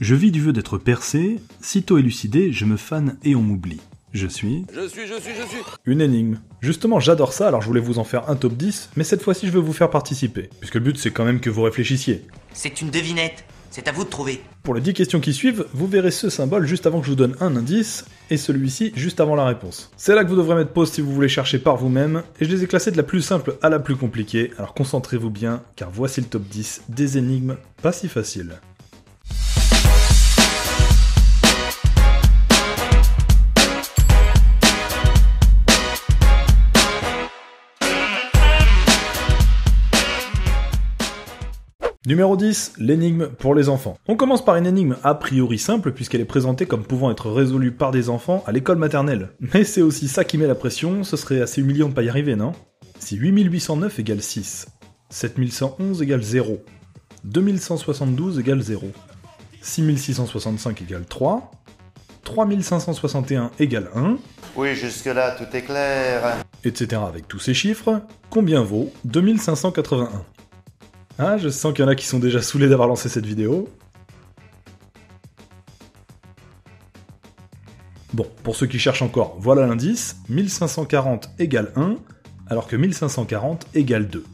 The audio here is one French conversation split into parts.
Je vis du vœu d'être percé, sitôt élucidé, je me fane et on m'oublie. Je suis... Une énigme. Justement, j'adore ça, alors je voulais vous en faire un top 10, mais cette fois-ci je veux vous faire participer, puisque le but c'est quand même que vous réfléchissiez. C'est une devinette, c'est à vous de trouver. Pour les 10 questions qui suivent, vous verrez ce symbole juste avant que je vous donne un indice, et celui-ci juste avant la réponse. C'est là que vous devrez mettre pause si vous voulez chercher par vous-même, et je les ai classés de la plus simple à la plus compliquée, alors concentrez-vous bien, car voici le top 10 des énigmes pas si faciles. Numéro 10, l'énigme pour les enfants. On commence par une énigme a priori simple puisqu'elle est présentée comme pouvant être résolue par des enfants à l'école maternelle. Mais c'est aussi ça qui met la pression, ce serait assez humiliant de pas y arriver, non? Si 8809 égale 6, 7111 égale 0, 2172 égale 0, 6665 égale 3, 3561 égale 1... Oui, jusque-là, tout est clair. Etc. avec tous ces chiffres, combien vaut 2581? Ah, je sens qu'il y en a qui sont déjà saoulés d'avoir lancé cette vidéo. Bon, pour ceux qui cherchent encore, voilà l'indice, 1540 égale 1, alors que 1540 égale 2.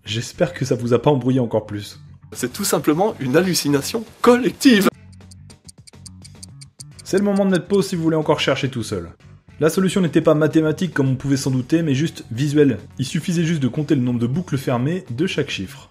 J'espère que ça vous a pas embrouillé encore plus. C'est tout simplement une hallucination collective. C'est le moment de mettre pause si vous voulez encore chercher tout seul. La solution n'était pas mathématique comme on pouvait s'en douter, mais juste visuelle. Il suffisait juste de compter le nombre de boucles fermées de chaque chiffre.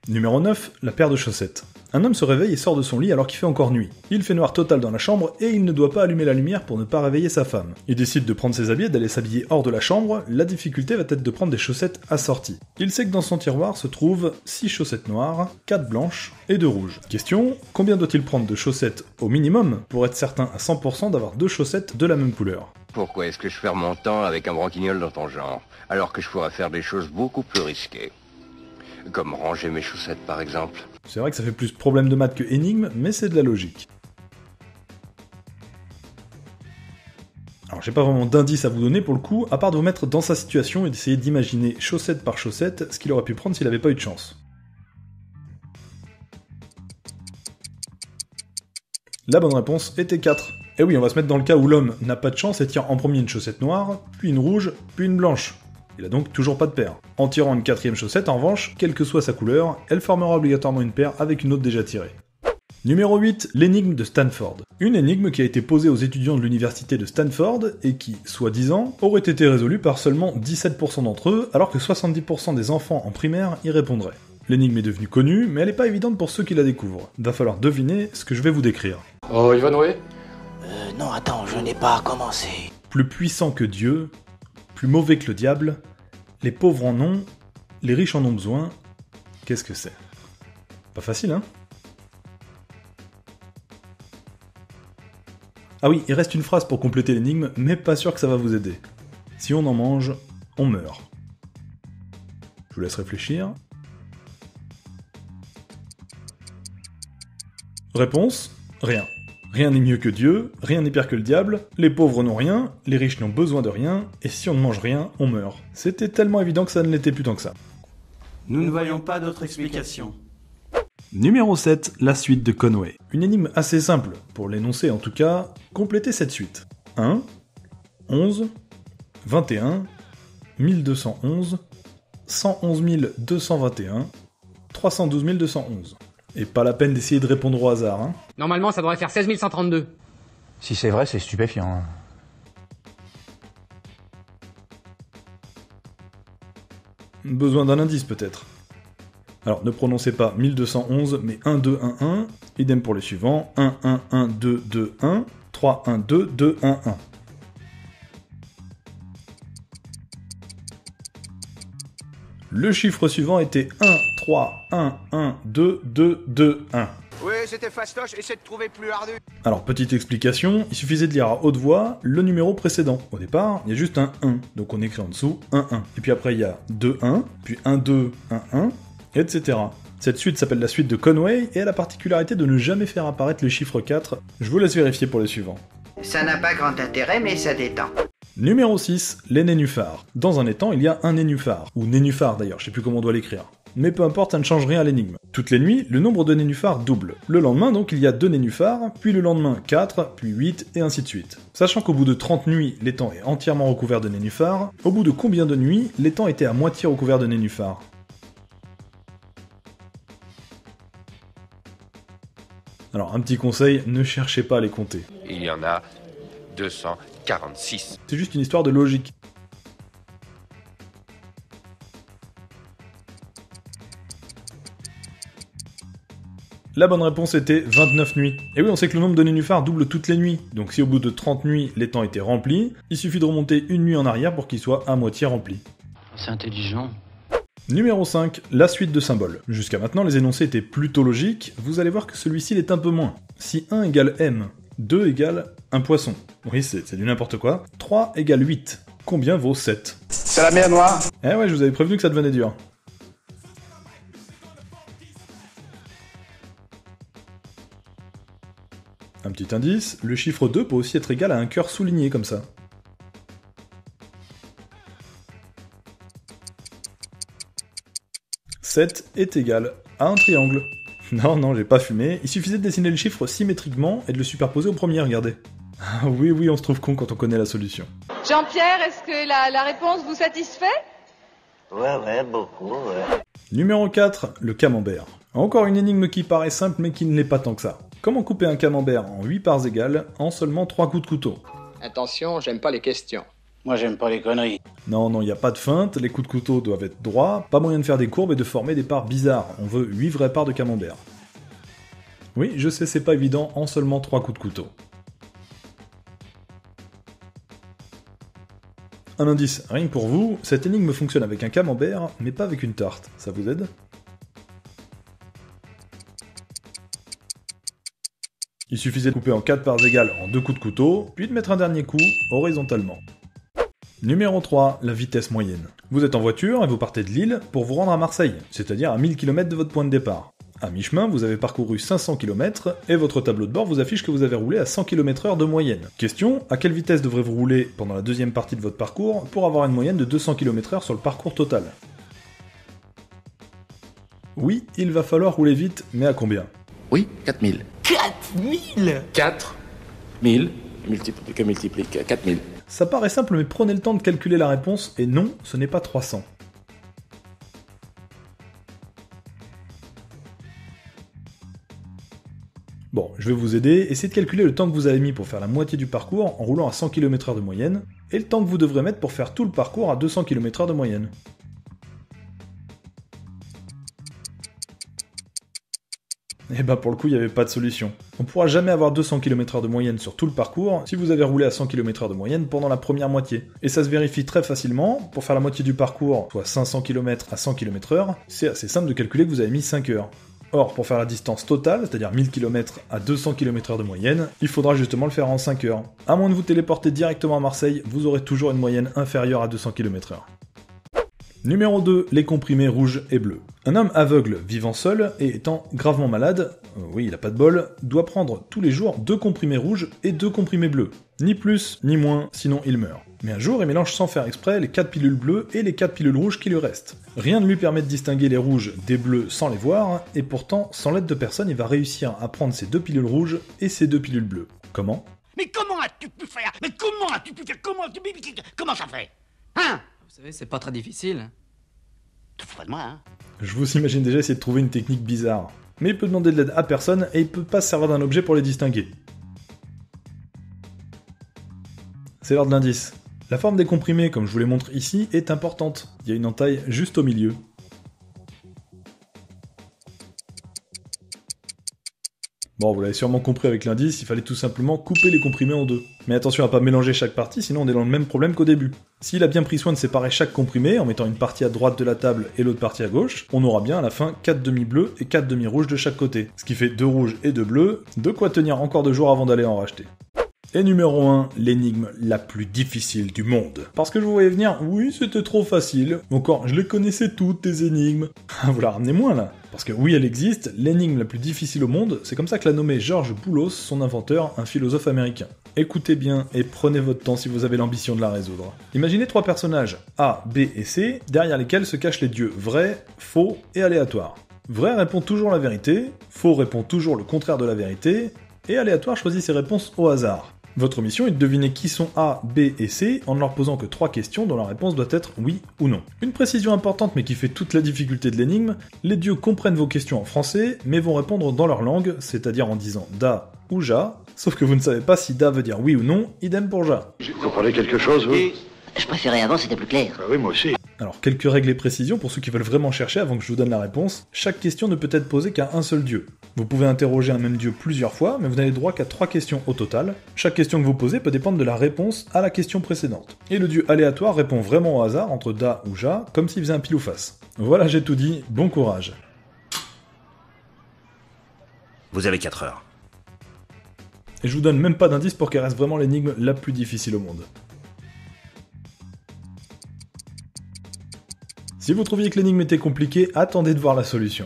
Numéro 9, la paire de chaussettes. Un homme se réveille et sort de son lit alors qu'il fait encore nuit. Il fait noir total dans la chambre et il ne doit pas allumer la lumière pour ne pas réveiller sa femme. Il décide de prendre ses habits et d'aller s'habiller hors de la chambre, la difficulté va être de prendre des chaussettes assorties. Il sait que dans son tiroir se trouvent 6 chaussettes noires, 4 blanches et 2 rouges. Question, combien doit-il prendre de chaussettes au minimum pour être certain à 100% d'avoir 2 chaussettes de la même couleur? Pourquoi est-ce que je perds mon temps avec un branquignol dans ton genre, alors que je pourrais faire des choses beaucoup plus risquées? Comme ranger mes chaussettes par exemple. C'est vrai que ça fait plus problème de maths que énigme, mais c'est de la logique. Alors j'ai pas vraiment d'indice à vous donner pour le coup, à part de vous mettre dans sa situation et d'essayer d'imaginer chaussette par chaussette ce qu'il aurait pu prendre s'il avait pas eu de chance. La bonne réponse était 4. Et oui, on va se mettre dans le cas où l'homme n'a pas de chance et tire en premier une chaussette noire, puis une rouge, puis une blanche. Il a donc toujours pas de paire. En tirant une 4ème chaussette, en revanche, quelle que soit sa couleur, elle formera obligatoirement une paire avec une autre déjà tirée. Numéro 8, l'énigme de Stanford. Une énigme qui a été posée aux étudiants de l'université de Stanford et qui, soi-disant, aurait été résolue par seulement 17% d'entre eux, alors que 70% des enfants en primaire y répondraient. L'énigme est devenue connue, mais elle est pas évidente pour ceux qui la découvrent. Va falloir deviner ce que je vais vous décrire. Oh, Ivan Noé? Non, attends, je n'ai pas commencé. Plus puissant que Dieu, plus mauvais que le diable, les pauvres en ont, les riches en ont besoin. Qu'est-ce que c'est? Pas facile, hein? Ah oui, il reste une phrase pour compléter l'énigme, mais pas sûr que ça va vous aider. Si on en mange, on meurt. Je vous laisse réfléchir. Réponse? Rien. Rien n'est mieux que Dieu, rien n'est pire que le diable, les pauvres n'ont rien, les riches n'ont besoin de rien, et si on ne mange rien, on meurt. C'était tellement évident que ça ne l'était plus tant que ça. Nous ne voyons pas d'autre explication. Numéro 7, la suite de Conway. Une énigme assez simple, pour l'énoncer en tout cas, complétez cette suite. 1, 11, 21, 1211, 111 221, 312 211. Et pas la peine d'essayer de répondre au hasard, hein. Normalement, ça devrait faire 16 132. Si c'est vrai, c'est stupéfiant. Besoin d'un indice peut-être. Alors ne prononcez pas 1211, mais 1, 2, 1, 1. Idem pour les suivants. 1, 1, 1, 2, 2, 1. 3, 1, 2, 2, 1, 1. Le chiffre suivant était 1, 3, 1, 1, 2, 2, 2, 1. Oui, c'était fastoche, essaie de trouver plus ardu. Alors, petite explication, il suffisait de lire à haute voix le numéro précédent. Au départ, il y a juste un 1, donc on écrit en dessous 1, 1. Et puis après, il y a 2, 1, puis 1, 2, 1, 1, etc. Cette suite s'appelle la suite de Conway, et a la particularité de ne jamais faire apparaître le chiffre 4. Je vous laisse vérifier pour les suivants. Ça n'a pas grand intérêt, mais ça détend. Numéro 6, les nénuphars. Dans un étang, il y a un nénuphar, ou nénuphar d'ailleurs, je sais plus comment on doit l'écrire. Mais peu importe, ça ne change rien à l'énigme. Toutes les nuits, le nombre de nénuphars double. Le lendemain, donc, il y a 2 nénuphars, puis le lendemain 4, puis 8, et ainsi de suite. Sachant qu'au bout de 30 nuits, l'étang est entièrement recouvert de nénuphars, au bout de combien de nuits, l'étang était à moitié recouvert de nénuphars? Alors, un petit conseil, ne cherchez pas à les compter. Il y en a 246. C'est juste une histoire de logique. La bonne réponse était 29 nuits. Et oui, on sait que le nombre de nénuphars double toutes les nuits. Donc si au bout de 30 nuits, l'étang était rempli, il suffit de remonter une nuit en arrière pour qu'il soit à moitié rempli. C'est intelligent. Numéro 5, la suite de symboles. Jusqu'à maintenant, les énoncés étaient plutôt logiques, vous allez voir que celui-ci l'est un peu moins. Si 1 égale M, 2 égale un poisson. Oui, c'est du n'importe quoi. 3 égale 8. Combien vaut 7? C'est la mer Noire. Eh ouais, je vous avais prévenu que ça devenait dur. Un petit indice, le chiffre 2 peut aussi être égal à un cœur souligné comme ça. « 7 est égal à un triangle. » Non, j'ai pas fumé, il suffisait de dessiner le chiffre symétriquement et de le superposer au premier, regardez. Ah oui, on se trouve con quand on connaît la solution. Jean-Pierre, est-ce que la réponse vous satisfait? Ouais, beaucoup, ouais. Numéro 4, le camembert. Encore une énigme qui paraît simple mais qui ne l'est pas tant que ça. Comment couper un camembert en 8 parts égales en seulement 3 coups de couteau? Attention, j'aime pas les questions. Moi, j'aime pas les conneries. Non, y a pas de feinte, les coups de couteau doivent être droits, pas moyen de faire des courbes et de former des parts bizarres, on veut 8 vraies parts de camembert. Oui, je sais, c'est pas évident en seulement 3 coups de couteau. Un indice, rien que pour vous, cette énigme fonctionne avec un camembert, mais pas avec une tarte, ça vous aide? Il suffisait de couper en 4 parts égales en 2 coups de couteau, puis de mettre un dernier coup horizontalement. Numéro 3, la vitesse moyenne. Vous êtes en voiture et vous partez de Lille pour vous rendre à Marseille, c'est-à-dire à 1000 km de votre point de départ. À mi-chemin, vous avez parcouru 500 km et votre tableau de bord vous affiche que vous avez roulé à 100 km/h de moyenne. Question, à quelle vitesse devrez-vous rouler pendant la deuxième partie de votre parcours pour avoir une moyenne de 200 km/h sur le parcours total? Oui, il va falloir rouler vite, mais à combien? Oui, 4000. 4000 4000 multiplié 4000. Ça paraît simple, mais prenez le temps de calculer la réponse, et non, ce n'est pas 300. Bon, je vais vous aider, essayez de calculer le temps que vous avez mis pour faire la moitié du parcours en roulant à 100 km/h de moyenne, et le temps que vous devrez mettre pour faire tout le parcours à 200 km/h de moyenne. Et bah pour le coup, il n'y avait pas de solution. On pourra jamais avoir 200 km/h de moyenne sur tout le parcours si vous avez roulé à 100 km/h de moyenne pendant la première moitié. Et ça se vérifie très facilement, pour faire la moitié du parcours, soit 500 km à 100 km/h, c'est assez simple de calculer que vous avez mis 5 heures. Or, pour faire la distance totale, c'est-à-dire 1000 km à 200 km/h de moyenne, il faudra justement le faire en 5 heures. À moins de vous téléporter directement à Marseille, vous aurez toujours une moyenne inférieure à 200 km/h. Numéro 2, les comprimés rouges et bleus. Un homme aveugle vivant seul et étant gravement malade, oui il a pas de bol, doit prendre tous les jours 2 comprimés rouges et 2 comprimés bleus. Ni plus, ni moins, sinon il meurt. Mais un jour il mélange sans faire exprès les 4 pilules bleues et les 4 pilules rouges qui lui restent. Rien ne lui permet de distinguer les rouges des bleus sans les voir, et pourtant, sans l'aide de personne, il va réussir à prendre ces 2 pilules rouges et ces 2 pilules bleues. Comment? Mais comment as-tu pu faire? Mais comment as-tu pu faire? Comment ça fait? Hein? Vous savez, c'est pas très difficile. Tu te fous de moi, hein? Je vous imagine déjà essayer de trouver une technique bizarre. Mais il peut demander de l'aide à personne et il peut pas se servir d'un objet pour les distinguer. C'est l'heure de l'indice. La forme des comprimés, comme je vous les montre ici, est importante. Il y a une entaille juste au milieu. Bon, vous l'avez sûrement compris avec l'indice, il fallait tout simplement couper les comprimés en deux. Mais attention à pas mélanger chaque partie, sinon on est dans le même problème qu'au début. S'il a bien pris soin de séparer chaque comprimé, en mettant une partie à droite de la table et l'autre partie à gauche, on aura bien à la fin 4 demi-bleus et 4 demi-rouges de chaque côté. Ce qui fait 2 rouges et 2 bleus, de quoi tenir encore 2 jours avant d'aller en racheter. Et numéro 1, l'énigme la plus difficile du monde. Parce que je vous voyais venir, oui c'était trop facile, encore je les connaissais toutes tes énigmes. Vous la ramenez moins là. Parce que oui elle existe, l'énigme la plus difficile au monde, c'est comme ça que l'a nommé George Boulos, son inventeur, un philosophe américain. Écoutez bien et prenez votre temps si vous avez l'ambition de la résoudre. Imaginez 3 personnages, A, B et C, derrière lesquels se cachent les dieux vrai, faux et aléatoire. Vrai répond toujours la vérité, faux répond toujours le contraire de la vérité, et aléatoire choisit ses réponses au hasard. Votre mission est de deviner qui sont A, B et C en ne leur posant que 3 questions dont la réponse doit être oui ou non. Une précision importante mais qui fait toute la difficulté de l'énigme, les dieux comprennent vos questions en français mais vont répondre dans leur langue, c'est-à-dire en disant da ou ja, sauf que vous ne savez pas si da veut dire oui ou non, idem pour ja. Vous comprenez quelque chose, vous? Je préférais avant, c'était plus clair. Ah oui, moi aussi. Alors, quelques règles et précisions pour ceux qui veulent vraiment chercher avant que je vous donne la réponse. Chaque question ne peut être posée qu'à un seul dieu. Vous pouvez interroger un même dieu plusieurs fois, mais vous n'avez droit qu'à 3 questions au total. Chaque question que vous posez peut dépendre de la réponse à la question précédente. Et le dieu aléatoire répond vraiment au hasard entre da ou ja, comme s'il faisait un pile ou face. Voilà, j'ai tout dit, bon courage. Vous avez 4 heures. Et je vous donne même pas d'indice pour qu'elle reste vraiment l'énigme la plus difficile au monde. Si vous trouviez que l'énigme était compliquée, attendez de voir la solution.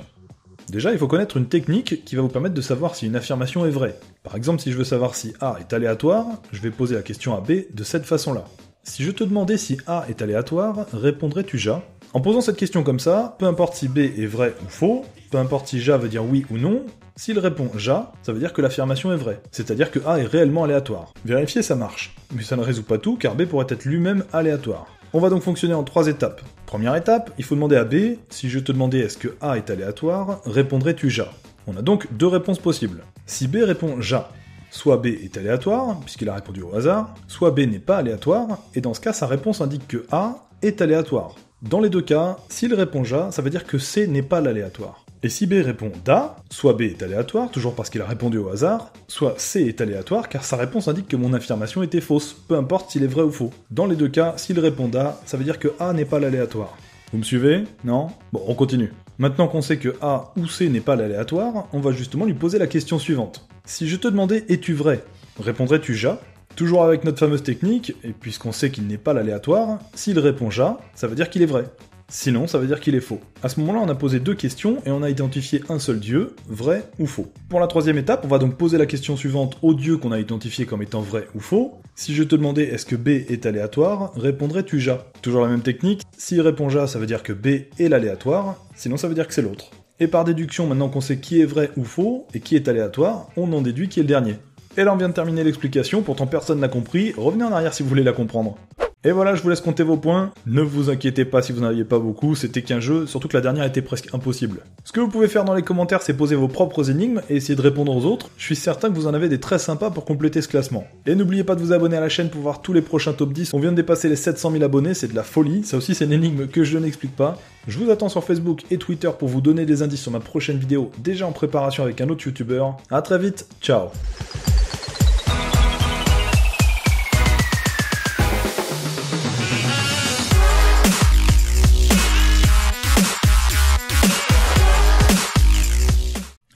Déjà, il faut connaître une technique qui va vous permettre de savoir si une affirmation est vraie. Par exemple, si je veux savoir si A est aléatoire, je vais poser la question à B de cette façon-là. Si je te demandais si A est aléatoire, répondrais-tu ja? En posant cette question comme ça, peu importe si B est vrai ou faux, peu importe si ja veut dire oui ou non, s'il répond ja, ça veut dire que l'affirmation est vraie, c'est-à-dire que A est réellement aléatoire. Vérifier, ça marche. Mais ça ne résout pas tout, car B pourrait être lui-même aléatoire. On va donc fonctionner en 3 étapes. Première étape, il faut demander à B, si je te demandais est-ce que A est aléatoire, répondrais-tu ja? On a donc 2 réponses possibles. Si B répond ja, soit B est aléatoire, puisqu'il a répondu au hasard, soit B n'est pas aléatoire, et dans ce cas sa réponse indique que A est aléatoire. Dans les 2 cas, s'il répond ja, ça veut dire que C n'est pas l'aléatoire. Et si B répond da, soit B est aléatoire, toujours parce qu'il a répondu au hasard, soit C est aléatoire car sa réponse indique que mon affirmation était fausse, peu importe s'il est vrai ou faux. Dans les 2 cas, s'il répond da, ça veut dire que A n'est pas l'aléatoire. Vous me suivez? Non? Bon, on continue. Maintenant qu'on sait que A ou C n'est pas l'aléatoire, on va justement lui poser la question suivante. Si je te demandais es-tu vrai, répondrais-tu ja? Toujours avec notre fameuse technique, et puisqu'on sait qu'il n'est pas l'aléatoire, s'il répond ja, ça veut dire qu'il est vrai. Sinon, ça veut dire qu'il est faux. À ce moment-là, on a posé 2 questions et on a identifié un seul dieu, vrai ou faux. Pour la 3e étape, on va donc poser la question suivante au dieu qu'on a identifié comme étant vrai ou faux. Si je te demandais est-ce que B est aléatoire, répondrais-tu ja? Toujours la même technique, s'il répond ja, ça veut dire que B est l'aléatoire, sinon ça veut dire que c'est l'autre. Et par déduction, maintenant qu'on sait qui est vrai ou faux et qui est aléatoire, on en déduit qui est le dernier. Et là on vient de terminer l'explication, pourtant personne n'a compris, revenez en arrière si vous voulez la comprendre. Et voilà, je vous laisse compter vos points. Ne vous inquiétez pas si vous n'en aviez pas beaucoup, c'était qu'un jeu, surtout que la dernière était presque impossible. Ce que vous pouvez faire dans les commentaires, c'est poser vos propres énigmes et essayer de répondre aux autres. Je suis certain que vous en avez des très sympas pour compléter ce classement. Et n'oubliez pas de vous abonner à la chaîne pour voir tous les prochains top 10. On vient de dépasser les 700 000 abonnés, c'est de la folie. Ça aussi, c'est une énigme que je n'explique pas. Je vous attends sur Facebook et Twitter pour vous donner des indices sur ma prochaine vidéo, déjà en préparation avec un autre youtubeur. A très vite, ciao.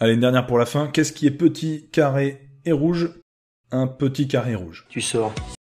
Allez, une dernière pour la fin. Qu'est-ce qui est petit, carré et rouge? Un petit carré rouge. Tu sors.